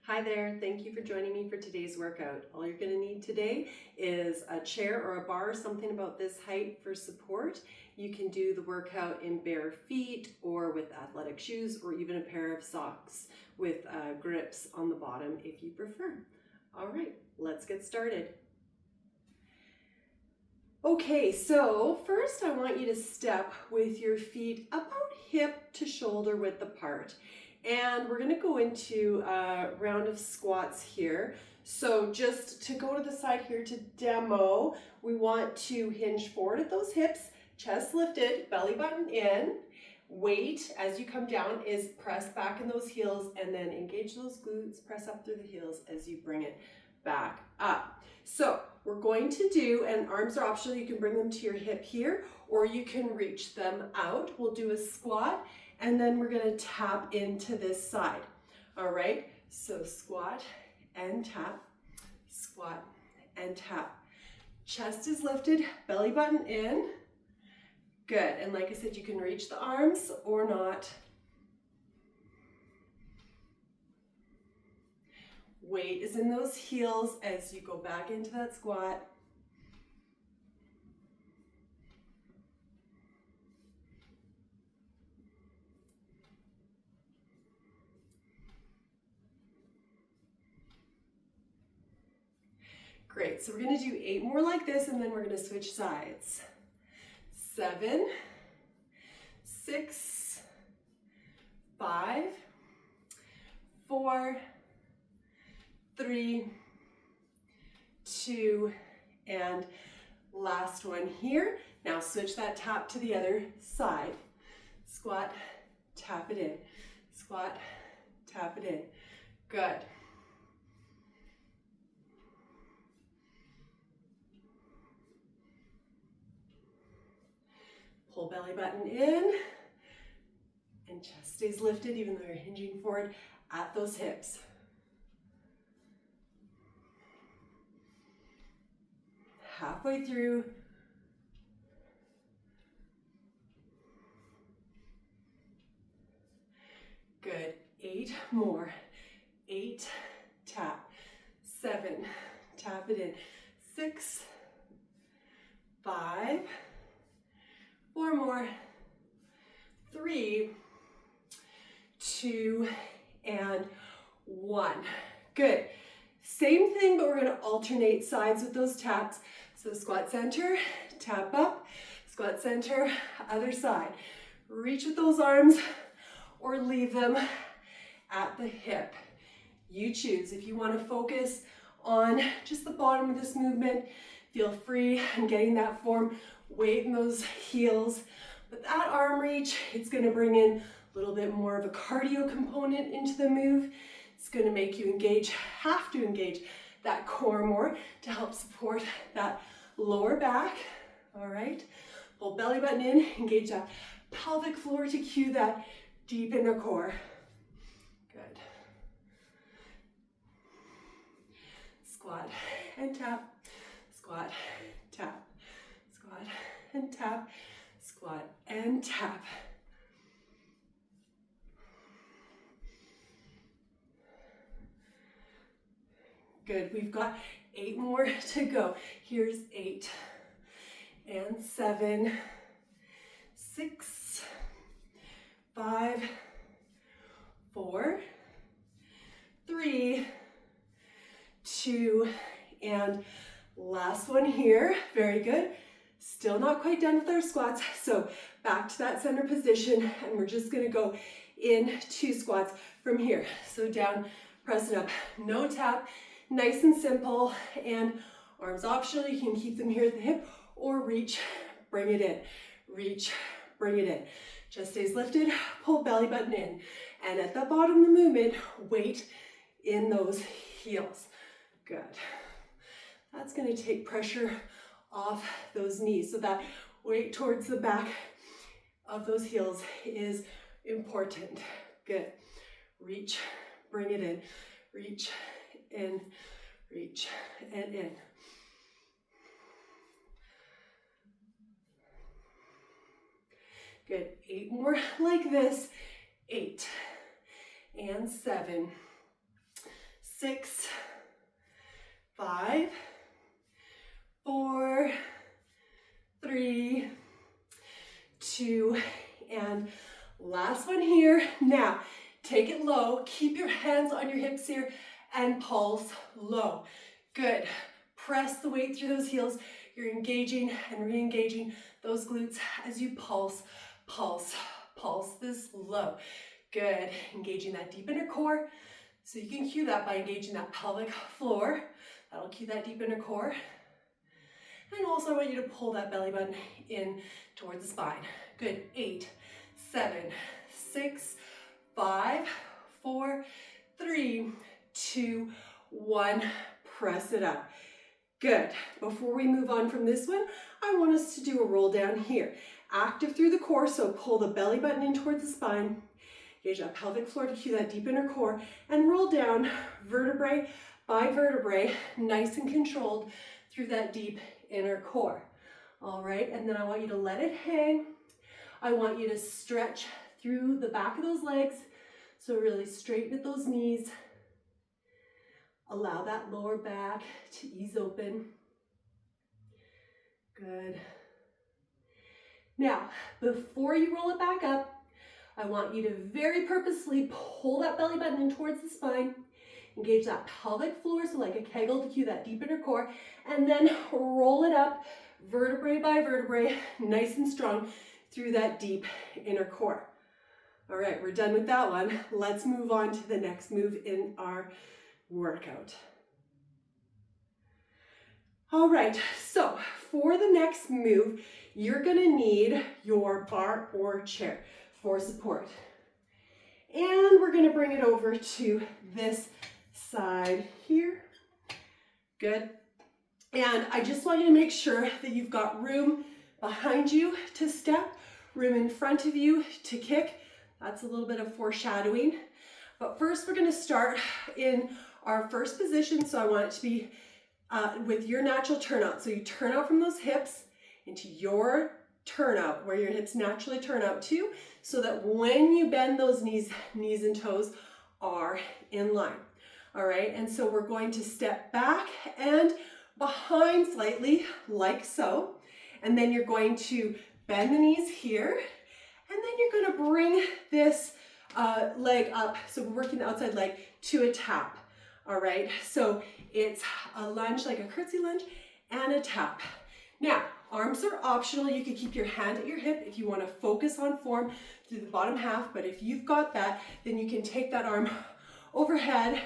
Hi there, thank you for joining me for today's workout. All you're going to need today is a chair or a bar, something about this height for support. You can do the workout in bare feet or with athletic shoes or even a pair of socks with grips on the bottom if you prefer. All right, let's get started. Okay, so first I want you to step with your feet about hip to shoulder width apart. And we're gonna go into a round of squats here. So just to go to the side here to demo, we want to hinge forward at those hips, chest lifted, belly button in. Weight as you come down is press back in those heels and then engage those glutes, press up through the heels as you bring it back up. So we're going to do, and arms are optional, you can bring them to your hip here or you can reach them out. We'll do a squat and then we're gonna tap into this side. All right, so squat and tap, squat and tap. Chest is lifted, belly button in. Good, and like I said, you can reach the arms or not. Weight is in those heels as you go back into that squat. Great, so we're gonna do 8 more like this and then we're gonna switch sides. 7, 6, 5, 4, 3, 2, and last one here. Now switch that tap to the other side. Squat, tap it in. Squat, tap it in. Good. Pull belly button in and chest stays lifted even though you're hinging forward at those hips. Halfway through. Good, 8 more. 8, tap. 7, tap it in. 6, 5, 4 more. 3, 2, and 1. Good. Same thing, but we're going to alternate sides with those taps. So squat center, tap up, squat center, other side. Reach with those arms or leave them at the hip. You choose. If you want to focus on just the bottom of this movement, feel free. I'm getting that form, weight in those heels. But that arm reach, it's going to bring in a little bit more of a cardio component into the move. It's going to make you have to engage that core more to help support that lower back. All right, pull belly button in, engage that pelvic floor to cue that deep inner core. Good. Squat and tap, squat, tap, squat and tap, squat and tap. Good, we've got 8 more to go. Here's 8 and 7, 6, 5, 4, 3, 2, and last one here. Very good. Still not quite done with our squats. So back to that center position, and we're just gonna go in 2 squats from here. So down, press it up, no tap. Nice and simple, and arms optional. You can keep them here at the hip or reach, bring it in. Reach, bring it in. Chest stays lifted, pull belly button in. And at the bottom of the movement, weight in those heels. Good. That's going to take pressure off those knees. So that weight towards the back of those heels is important. Good. Reach, bring it in. Reach, in, reach, and in. Good, 8 more like this. 8 and 7, 6, 5, 4, 3, 2, and last one here. Now, take it low. Keep your hands on your hips here and pulse low. Good. Press the weight through those heels. You're engaging and re-engaging those glutes as you pulse, pulse, pulse this low. Good. Engaging that deep inner core. So you can cue that by engaging that pelvic floor. That'll cue that deep inner core. And also I want you to pull that belly button in towards the spine. Good. 8, 7, 6, 5, 4, 3, 2, 1. Press it up. Good. Before we move on from this one, I want us to do a roll down here. Active through the core, so pull the belly button in towards the spine. Engage that pelvic floor to cue that deep inner core, and roll down vertebrae by vertebrae, nice and controlled through that deep inner core. All right, and then I want you to let it hang. I want you to stretch through the back of those legs, so really straighten at those knees. Allow that lower back to ease open. Good. Now, before you roll it back up, I want you to very purposely pull that belly button in towards the spine. Engage that pelvic floor, so like a kegel to cue that deep inner core, and then roll it up vertebrae by vertebrae, nice and strong through that deep inner core. All right, we're done with that one. Let's move on to the next move in our workout. All right, so for the next move, you're gonna need your bar or chair for support. And we're gonna bring it over to this side here. Good. And I just want you to make sure that you've got room behind you to step, room in front of you to kick. That's a little bit of foreshadowing. But first we're gonna start in our first position, so I want it to be with your natural turnout. So you turn out from those hips into your turnout, where your hips naturally turn out to, so that when you bend those knees and toes are in line. All right, and so we're going to step back and behind slightly, like so, and then you're going to bend the knees here, and then you're going to bring this leg up, so we're working the outside leg, to a tap. All right, so it's a lunge, like a curtsy lunge, and a tap. Now, arms are optional. You can keep your hand at your hip if you want to focus on form through the bottom half, but if you've got that, then you can take that arm overhead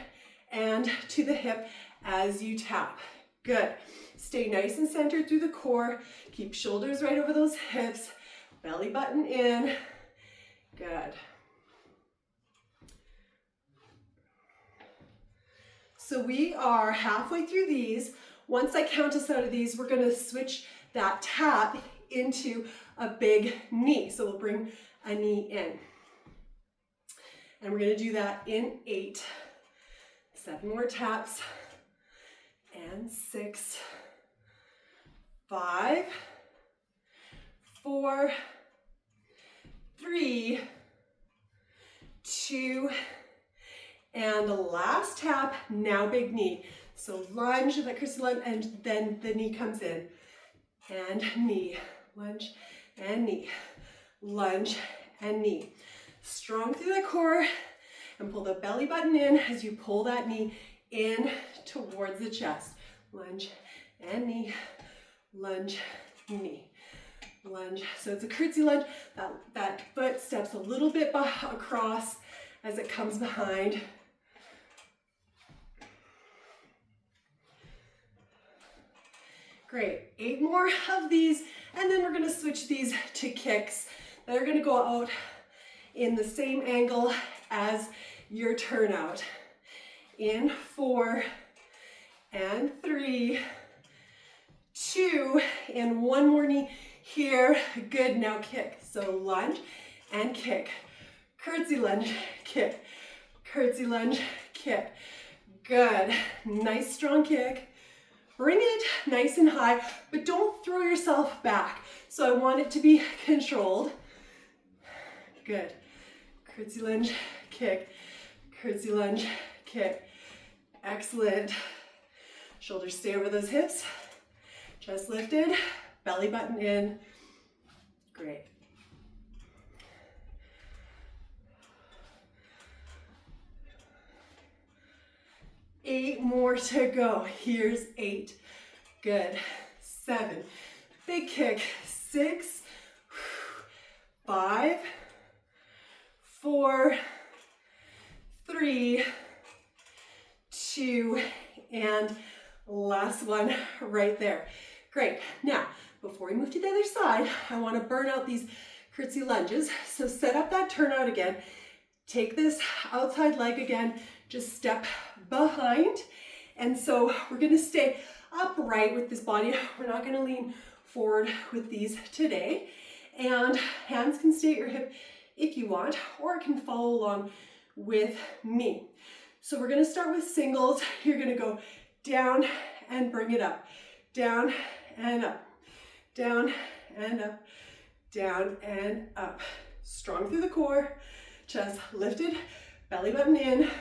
and to the hip as you tap. Good. Stay nice and centered through the core. Keep shoulders right over those hips. Belly button in. Good. So we are halfway through these. Once I count us out of these, we're going to switch that tap into a big knee. So we'll bring a knee in. And we're going to do that in 8. 7 more taps. And 6, 5, 4, 3, 2, and the last tap, now big knee. So lunge, that curtsy lunge, and then the knee comes in. And knee, lunge, and knee, lunge, and knee. Strong through the core, and pull the belly button in as you pull that knee in towards the chest. Lunge, and knee, lunge, knee, lunge. So it's a curtsy lunge. That foot steps a little bit across as it comes behind. Great, 8 more of these, and then we're gonna switch these to kicks. They're gonna go out in the same angle as your turnout. In 4, and 3, 2, and 1 more knee here. Good, now kick. So lunge and kick. Curtsy lunge, kick. Curtsy lunge, kick. Good, nice strong kick. Bring it nice and high, but don't throw yourself back. So I want it to be controlled. Good. Curtsy lunge, kick. Curtsy lunge, kick. Excellent. Shoulders stay over those hips. Chest lifted, belly button in. Great. Eight more to go. Here's 8. Good. 7. Big kick. 6. 5. 4. 3. 2. And last one right there. Great. Now, before we move to the other side, I want to burn out these curtsy lunges. So set up that turnout again. Take this outside leg again. Just step behind. And so we're going to stay upright with this body. We're not going to lean forward with these today. And hands can stay at your hip if you want, or it can follow along with me. So we're going to start with singles. You're going to go down and bring it up. Down and up. Down and up. Down and up. Strong through the core. Chest lifted. Belly button in.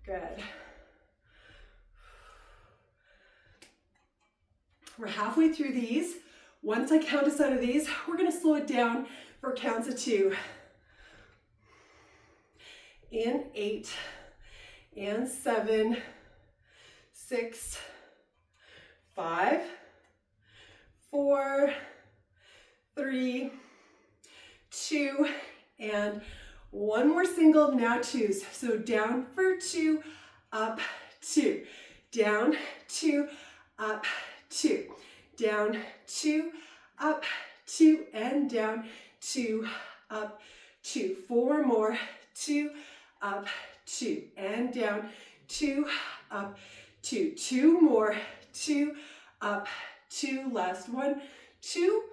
Good. We're halfway through these. Once I count us out of these, we're going to slow it down for counts of 2. In 8, and 7, 6, 5, 4, 3, 2, and one more single, now 2s. So down for 2, up 2, down 2, up 2, down 2, up 2, and down 2, up 2. 4 more, 2, up 2, and down 2, up 2. 2 more, 2, up 2. Last one, 2.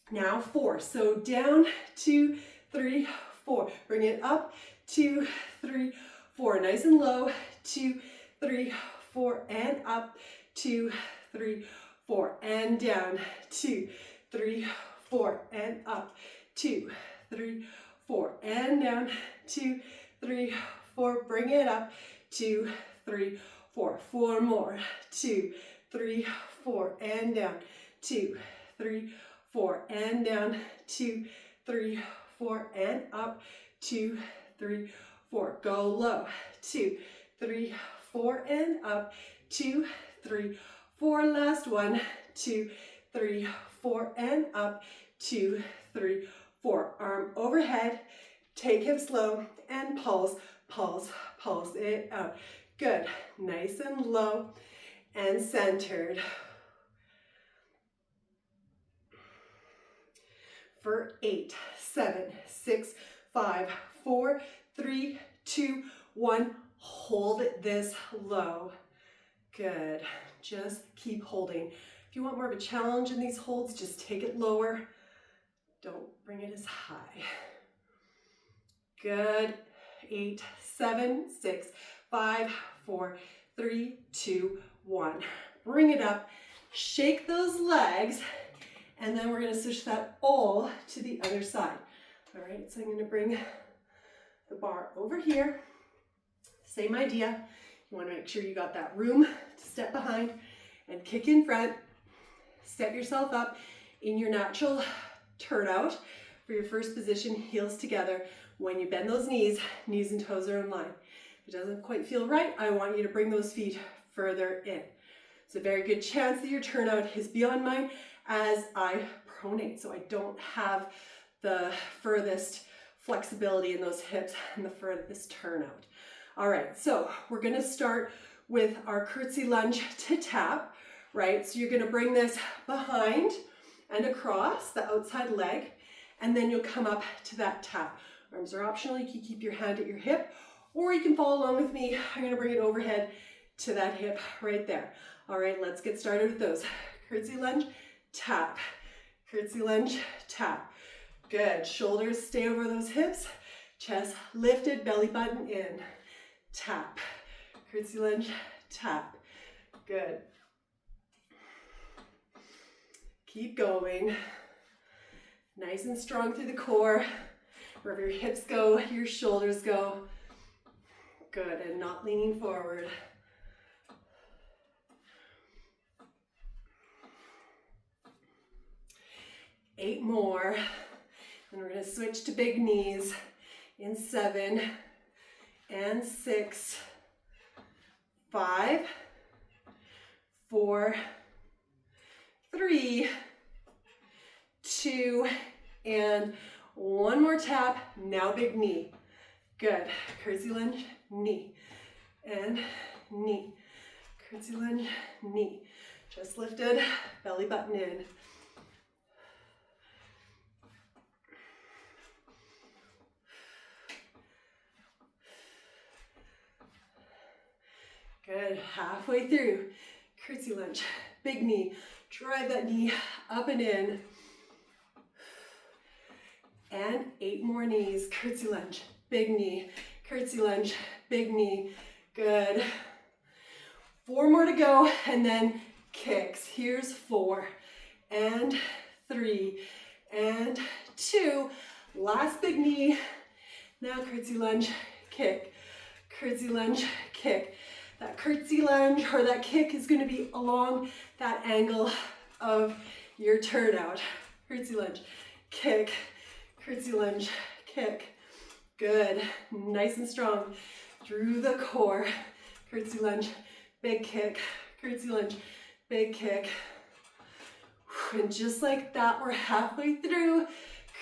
Now 4. So down 2, 3, 4. Bring it up 2, 3, 4. Nice and low. 2, 3, 4, and up 2, 3, 4, and down 2, 3, 4, and up 2, 3, 4, and down 2, 3, 4. Bring it up 2, 3, 4. 4 more. 2, 3, 4, and down 2, 3, 4, and down 2, 3, 4, and up 2, 3, 4. Go low. 2, 3, 4, and up 2, 3, 4. Last one. 2, 3, 4, and up 2, 3, 4. Arm overhead. Take hips low and pulse, pulse, pulse it out. Good. Nice and low and centered. For 8, 7, 6, 5, 4, 3, 2, 1. Hold this low. Good. Just keep holding. If you want more of a challenge in these holds, just take it lower. Don't bring it as high. Good. 8, 7, 6, 5, 4, 3, 2, 1. Bring it up. Shake those legs. And then we're going to switch that all to the other side. All right, so I'm going to bring the bar over here. Same idea. You want to make sure you got that room to step behind and kick in front. Step yourself up in your natural turnout for your first position, heels together. When you bend those knees, knees and toes are in line. If it doesn't quite feel right, I want you to bring those feet further in. It's a very good chance that your turnout is beyond mine as I pronate, so I don't have the furthest flexibility in those hips and the furthest turnout. All right, so we're gonna start with our curtsy lunge to tap, right? So you're gonna bring this behind and across the outside leg, and then you'll come up to that tap. Arms are optional, you can keep your hand at your hip, or you can follow along with me. I'm gonna bring it overhead to that hip right there. All right, let's get started with those. Curtsy lunge, tap. Curtsy lunge, tap. Good, shoulders stay over those hips. Chest lifted, belly button in. Tap. Curtsy lunge, tap. Good. Keep going. Nice and strong through the core. Wherever your hips go, your shoulders go. Good, and not leaning forward. Eight more. And we're going to switch to big knees in 7 and 6, 5, 4, 3, 2, and one more tap. Now big knee. Good. Curtsy lunge, knee, and knee. Curtsy lunge, knee. Just lifted, belly button in. Good, halfway through. Curtsy lunge, big knee. Drive that knee up and in. And 8 more knees. Curtsy lunge, big knee. Curtsy lunge, big knee. Good. 4 more to go, and then kicks. Here's 4 and 3 and 2. Last big knee. Now curtsy lunge, kick. Curtsy lunge, kick. That curtsy lunge or that kick is going to be along that angle of your turnout. Curtsy lunge, kick. Curtsy lunge, kick. Good. Nice and strong through the core. Curtsy lunge, big kick. Curtsy lunge, big kick. And just like that, we're halfway through.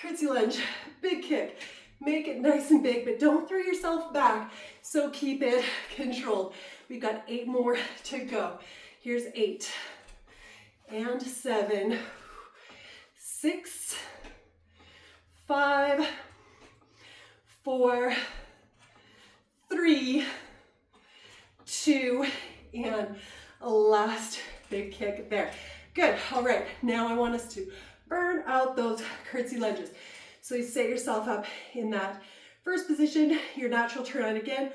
Curtsy lunge, big kick. Make it nice and big, but don't throw yourself back. So keep it controlled. We've got 8 more to go. Here's 8 and 7, 6, 5, 4, 3, 2, and a last big kick there. Good. All right. Now I want us to burn out those curtsy lunges. So you set yourself up in that first position, your natural turnout again,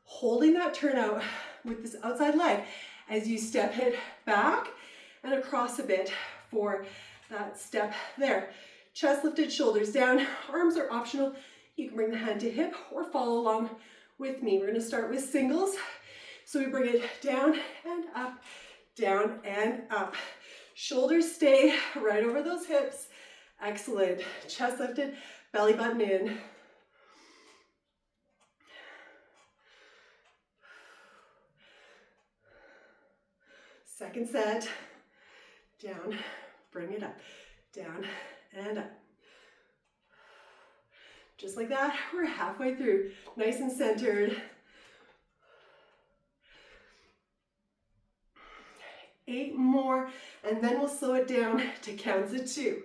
holding that turnout with this outside leg as you step it back and across a bit for that step there. Chest lifted, shoulders down, arms are optional. You can bring the hand to hip or follow along with me. We're going to start with singles. So we bring it down and up, down and up. Shoulders stay right over those hips. Excellent. Chest lifted, belly button in. Second set. Down, bring it up, down and up. Just like that, we're halfway through. Nice and centered. 8 more, and then we'll slow it down to counts of 2.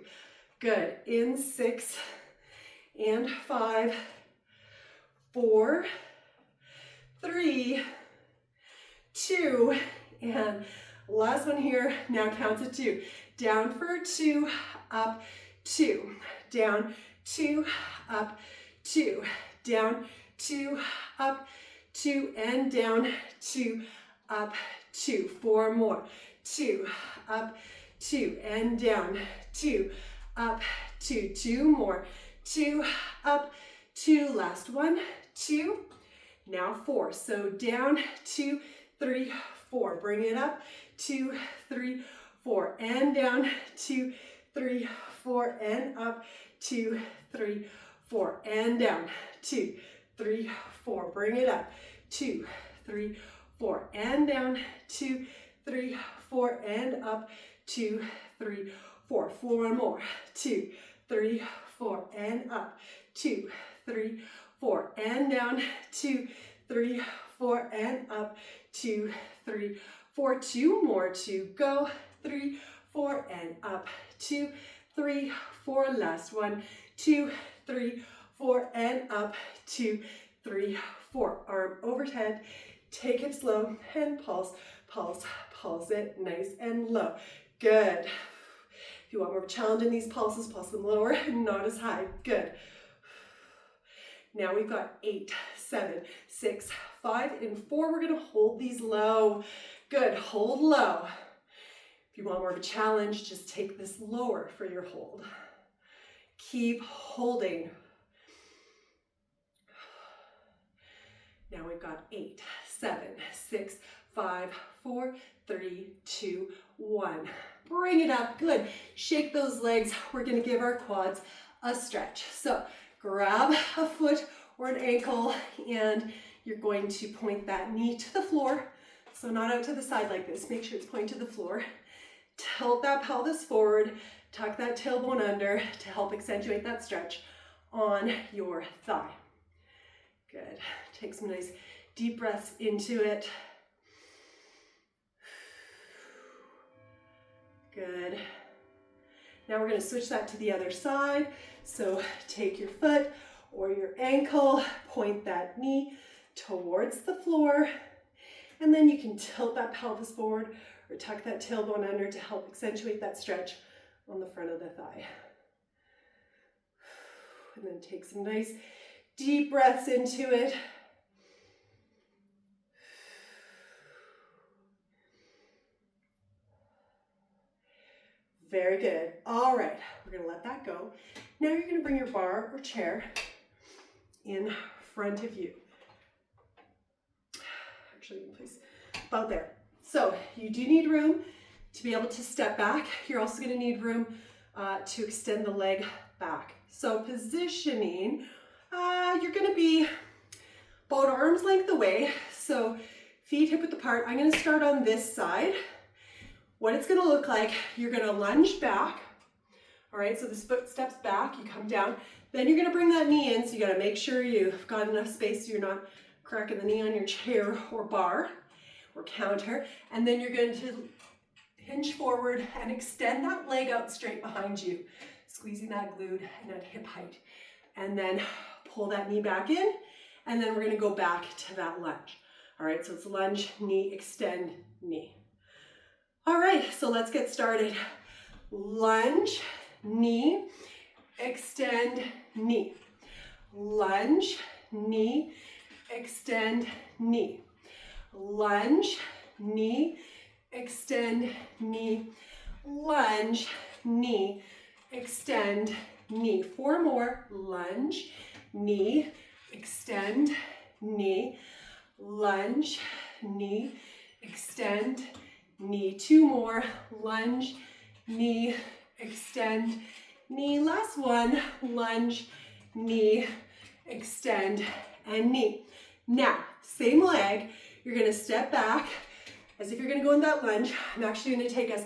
Good. In 6 and 5, 4, 3, 2, and last one here. Now counts of 2. Down for 2, up 2, down 2, up 2, down 2, up 2, and down 2, up 2. 4 more. 2, up 2, and down 2, up 2. 2 more. 2, up 2. Last one. 2. Now 4. So down 2, 3, 4. Bring it up. 2, 3, 4. And down 2, 3, 4. And up 2, 3, 4. And down 2, 3, 4. Bring it up. 2, 3, 4. And down 2, 3, 4. And up 2, 3, 4. 4 more. 2, 3, 4. And up 2, 3, 4. And down 2, 3, 4. And up 2, 3, 4. 2 more to go. 3, 4. And up 2, 3, 4. Last one. 2, 3, 4. And up 2, 3, 4. Arm overhead. Take it slow and pulse, pulse, pulse it nice and low. Good. If you want more challenge in these pulses, pulse them lower, not as high. Good. Now we've got 8, 7, 6, 5, and 4. We're going to hold these low. Good. Hold low. If you want more of a challenge, just take this lower for your hold. Keep holding. Now we've got 8, 7, 6, 5, 4, 3, 2, 1. Bring it up, good. Shake those legs. We're gonna give our quads a stretch. So grab a foot or an ankle and you're going to point that knee to the floor. So not out to the side like this. Make sure it's pointing to the floor. Tilt that pelvis forward. Tuck that tailbone under to help accentuate that stretch on your thigh. Good. Take some nice deep breaths into it. Good. Now we're going to switch that to the other side. So take your foot or your ankle, point that knee towards the floor, and then you can tilt that pelvis forward or tuck that tailbone under to help accentuate that stretch on the front of the thigh. And then take some nice deep breaths into it. Very good. All right, we're gonna let that go. Now you're gonna bring your bar or chair in front of you. Actually, place about there. So you do need room to be able to step back. You're also gonna need room to extend the leg back. So positioning, you're gonna be about arm's length away. So feet hip width apart. I'm gonna start on this side. What it's gonna look like, you're gonna lunge back. All right, so this foot steps back, you come down. Then you're gonna bring that knee in, so you gotta make sure you've got enough space so you're not cracking the knee on your chair or bar or counter. And then you're going to hinge forward and extend that leg out straight behind you, squeezing that glute and that hip height. And then pull that knee back in, and then we're gonna go back to that lunge. All right, so it's lunge, knee, extend, knee. All right, so let's get started. Lunge, knee, extend, knee. Lunge, knee, extend, knee. Lunge, knee, extend, knee. Lunge, knee, extend, knee. 4 more. Lunge, knee, extend, knee. Lunge, knee, extend, knee. 2 more. Lunge, knee, extend, knee. Last one. Lunge, knee, extend, and knee. Now, same leg, you're gonna step back as if you're gonna go in that lunge. I'm actually gonna take us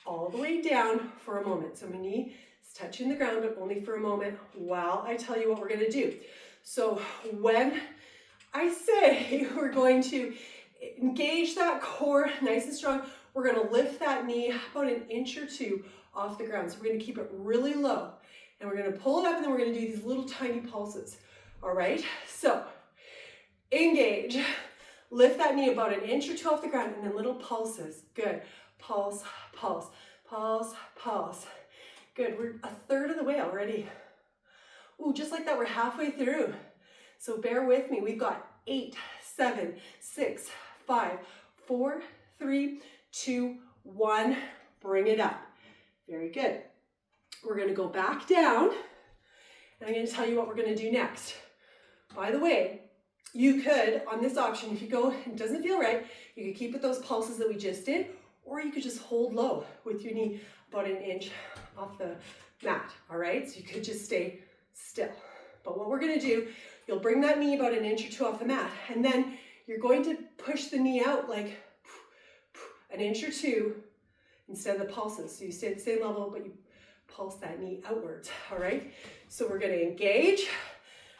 all the way down for a moment. So my knee is touching the ground, but only for a moment while I tell you what we're gonna do. So when I say we're going to engage that core nice and strong, we're gonna lift that knee about 1 inch or 2 off the ground. So we're gonna keep it really low. And we're gonna pull it up, and then we're gonna do these little tiny pulses. All right, so engage. Lift that knee about 1 inch or 2 off the ground, and then little pulses. Good. Pulse, pulse, pulse, pulse. Good. We're 1/3 of the way already. Ooh, just like that, we're halfway through. So bear with me. We've got 8, 7, 6, 5, 4, 3, 2, 1. Bring it up. Very good. We're going to go back down, and I'm going to tell you what we're going to do next. By the way, you could, on this option, if you go, it doesn't feel right, you could keep with those pulses that we just did, or you could just hold low with your knee about 1 inch off the mat, all right? So you could just stay still. But what we're gonna do, you'll bring that knee about 1 inch or 2 off the mat, and then you're going to push the knee out like 1 inch or 2 instead of the pulses. So you stay at the same level, but you pulse that knee outwards, all right? So we're gonna engage,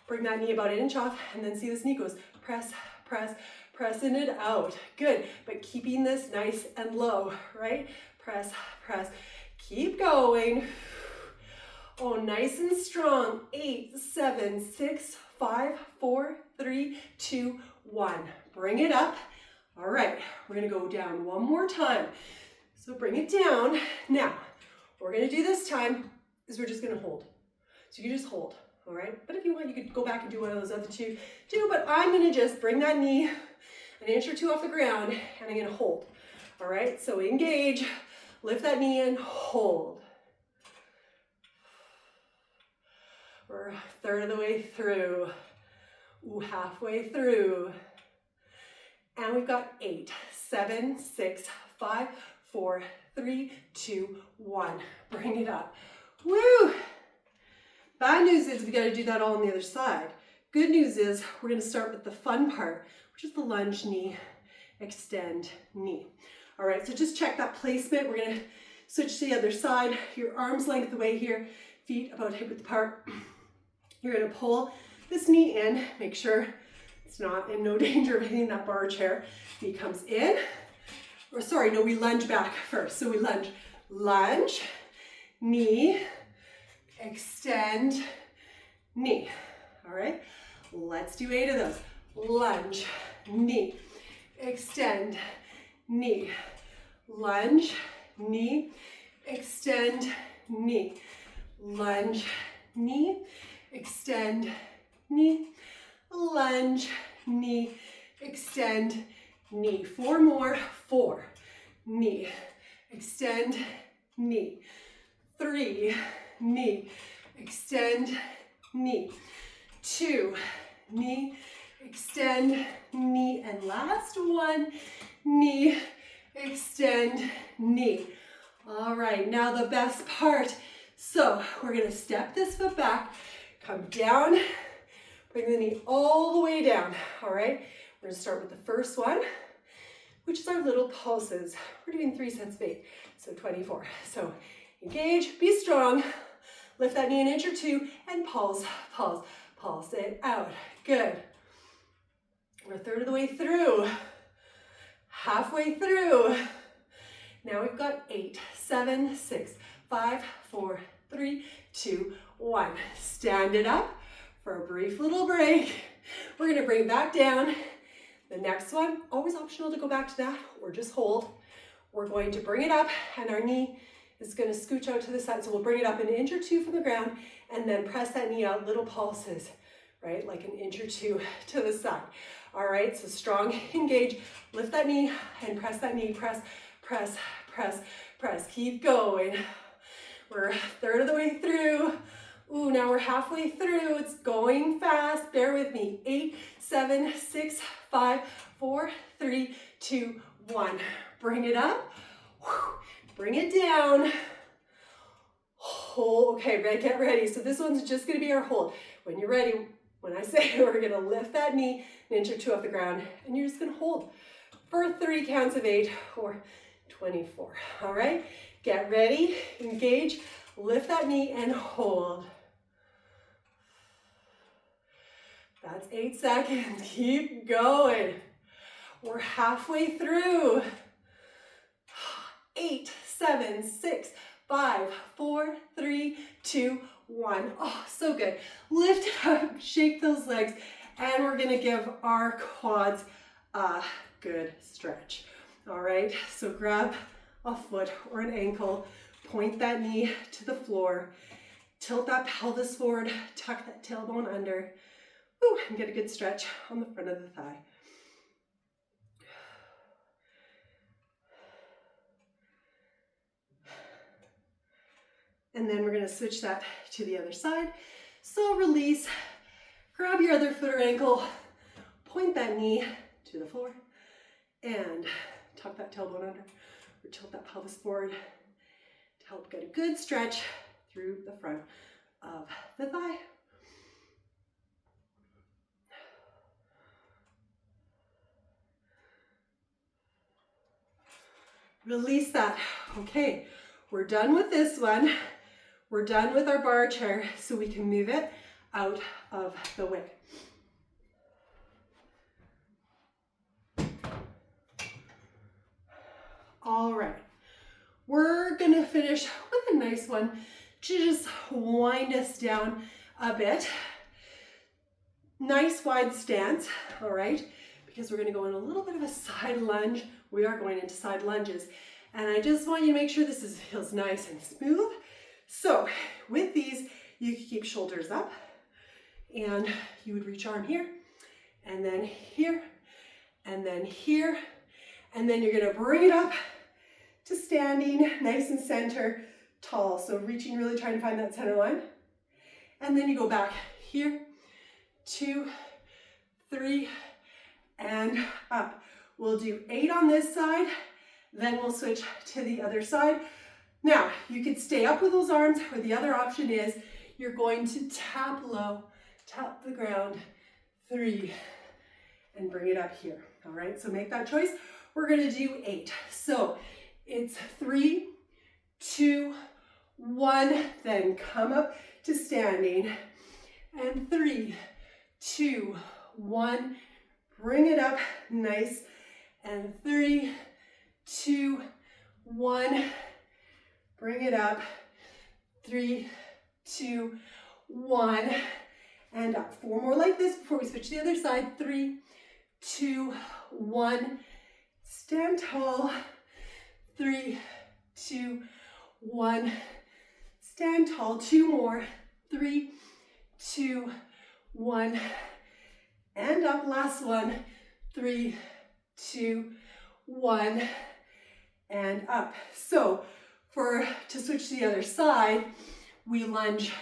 bring that knee about 1 inch off, and then see this knee goes press, press, pressing it out. Good, but keeping this nice and low, right? Press, press, keep going. Oh, nice and strong. 8, 7, 6, 5, 4, 3, 2, 1. Bring it up. All right, we're gonna go down one more time. So bring it down. Now, what we're gonna do this time is we're just gonna hold. So you can just hold. All right, but if you want, you could go back and do one of those other two too, but I'm gonna just bring that knee 1 inch or 2 off the ground, and I'm gonna hold. All right, so engage, lift that knee in, hold. We're 1/3 of the way through. Ooh, halfway through. And we've got 8, 7, 6, 5, 4, 3, 2, 1. Bring it up. Woo! Bad news is we got to do that all on the other side. Good news is we're going to start with the fun part, which is the lunge, knee, extend, knee. All right, so just check that placement. We're going to switch to the other side. Your arms length away here, feet about hip width apart. You're going to pull this knee in. Make sure it's not in no danger of hitting that bar chair. Knee comes in. Or sorry, no, we lunge back first. So we lunge, knee, extend, knee. All right, let's do 8 of those. Lunge, knee, extend, knee, lunge, knee, extend, knee, lunge, knee, extend, knee, lunge, knee, extend, knee. 4 more. 4, knee, extend, knee. 3, knee, extend, knee. 2, knee, extend, knee. And last one, knee, extend, knee. All right, now the best part. So we're gonna step this foot back, come down, bring the knee all the way down. All right, we're gonna start with the first one, which is our little pulses. We're doing 3 sets of 8, so 24. So engage, be strong, lift that knee an inch or 2, and pulse, pulse, pulse it out. Good. We're a third of the way through, halfway through. Now we've got 8, 7, 6, 5, 4, 3, 2, 1. Stand it up for a brief little break. We're gonna bring it back down. The next one, always optional to go back to that or just hold. We're going to bring it up and our knee is gonna scooch out to the side. So we'll bring it up an inch or 2 from the ground and then press that knee out, little pulses, right? Like an inch or 2 to the side. All right, so strong engage, lift that knee and press that knee, press, press, press, press. Keep going. We're a third of the way through. Ooh, now we're halfway through. It's going fast. Bear with me. 8, 7, 6, 5, 4, 3, 2, 1. Bring it up. Bring it down. Hold. Okay, get ready. So this one's just going to be our hold. When you're ready, when I say we're going to lift that knee an inch or 2 off the ground, and you're just going to hold for 3 counts of 8 or 24. All right, get ready, engage, lift that knee and hold. That's 8 seconds. Keep going. We're halfway through. 8, 7, 6, 5, 4, 3, 2, 1. Oh, so good. Lift it up, shake those legs, and we're gonna give our quads a good stretch. All right, so grab a foot or an ankle, point that knee to the floor, tilt that pelvis forward, tuck that tailbone under, woo, and get a good stretch on the front of the thigh. And then we're going to switch that to the other side. So release, grab your other foot or ankle, point that knee to the floor, and tuck that tailbone under, or tilt that pelvis forward to help get a good stretch through the front of the thigh. Release that. Okay, we're done with this one. We're done with our bar chair, so we can move it out of the way. All right, we're gonna finish with a nice one to just wind us down a bit. Nice wide stance, all right, because we're gonna go in a little bit of a side lunge. We are going into side lunges, and I just want you to make sure this feels nice and smooth. So with these, you can keep shoulders up, and you would reach arm here, and then here, and then here, and then you're gonna bring it up to standing, nice and center, tall. So reaching, really trying to find that center line. And then you go back here, 2, 3, and up. We'll do 8 on this side, then we'll switch to the other side. Now, you could stay up with those arms, or the other option is you're going to tap low, tap the ground, 3, and bring it up here. All right, so make that choice. We're gonna do 8. So it's 3, 2, 1, then come up to standing, and 3, 2, 1, bring it up, nice, and 3, 2, 1, bring it up, 3, 2, 1, and up. 4 more like this before we switch to the other side. 3, 2, 1, stand tall, 3, 2, 1, stand tall. 2 more, 3, 2, 1, and up. Last one, 3, 2, 1, and up. So to switch to the other side, we lunge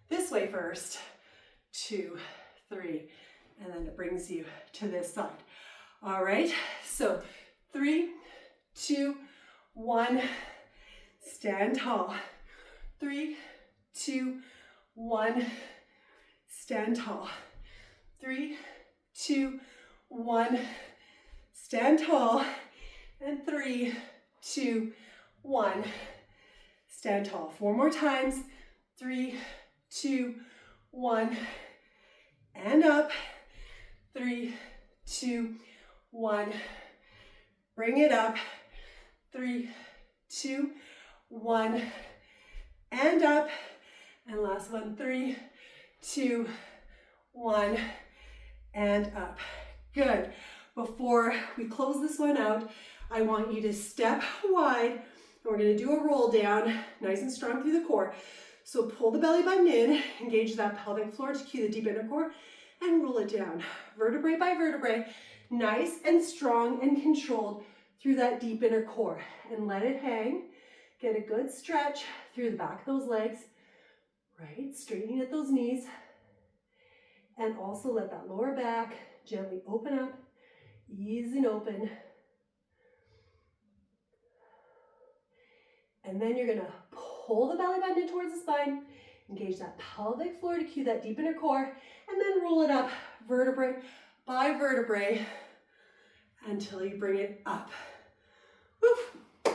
this way first, 2, 3, and then it brings you to this side. All right, so 3, 2, 1, stand tall. 3, 2, 1, stand tall. 3, 2, 1, stand tall. And 3, 2, 1, stand tall. 4 more times. 3, 2, 1, and up. 3, 2, 1, bring it up. 3, 2, 1, and up. And last one, 3, 2, 1, and up. Good. Before we close this one out, I want you to step wide, and we're going to do a roll down, nice and strong through the core. So pull the belly button in, engage that pelvic floor to cue the deep inner core, and roll it down, vertebrae by vertebrae, nice and strong and controlled through that deep inner core. And let it hang. Get a good stretch through the back of those legs, right? Straightening at those knees. And also let that lower back gently open up, easing open. And then you're gonna pull the belly button in towards the spine, engage that pelvic floor to cue that deep inner core, and then roll it up vertebrae by vertebrae until you bring it up. Woo.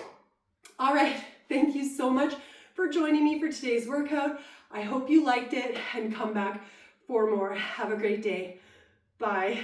All right, thank you so much for joining me for today's workout. I hope you liked it and come back for more. Have a great day. Bye.